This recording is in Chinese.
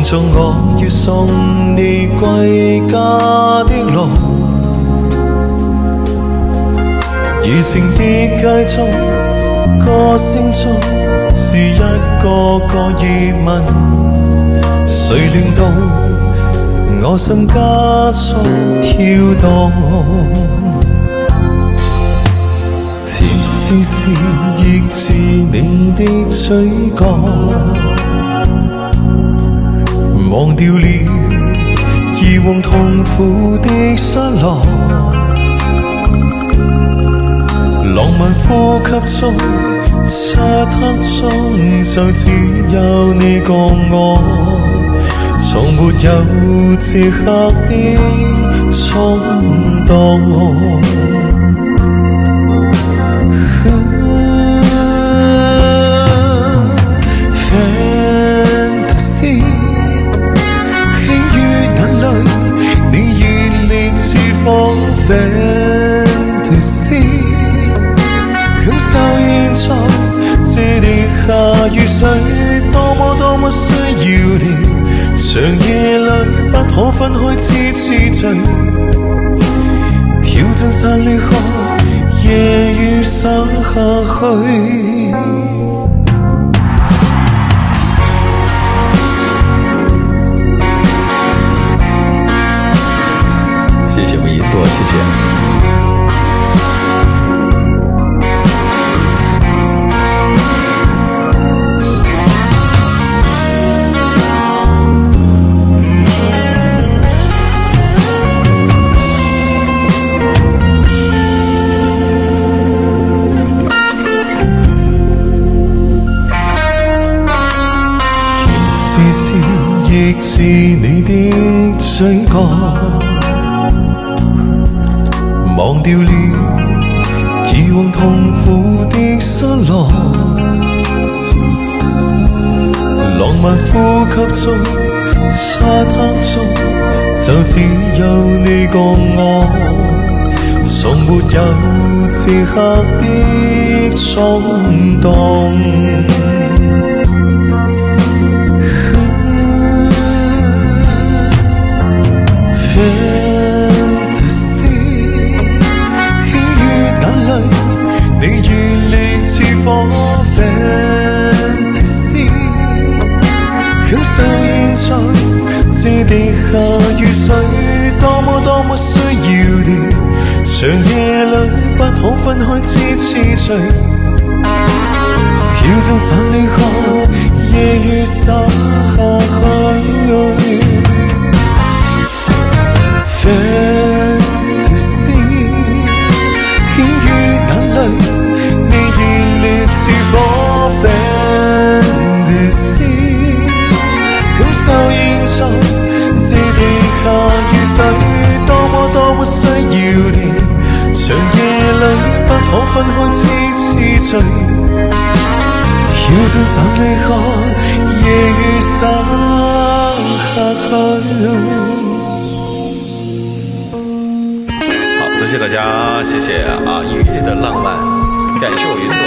中我要送你歸家的路，如靜的街中，歌聲中是一個個疑問，誰令到我心加速跳動？甜絲絲抑制你的嘴角，忘掉了以往痛苦的失落，浪漫呼吸中，漆黑中就只有你共我，從沒有這刻的衝動。Fantasy 輕於眼淚，你熱烈似火 Fantasy 享受現在這地下雨水，多麼需要你，長夜裏不可分開痴痴醉，跳進散離河，夜雨灑下去。謝謝我們一朵，謝謝。甜絲絲抑制你的嘴角，忘掉了以往痛苦的失落，浪漫呼吸中，漆黑中就只有你共我，從沒有這刻的衝動。你熱烈似火 Fantasy 享受現在這地下雨水，多麼需要你，長夜裏不可分開痴痴醉，跳進散離河，夜雨灑下去。Fantasy 輕於眼淚，你熱烈似火 Fantasy 享受現在這地下雨水，多麼需要你，長夜裏不可分開痴痴醉，跳進散離河，夜雨灑下去。好，多謝大家，謝謝啊！音樂的浪漫，感謝我雲朵。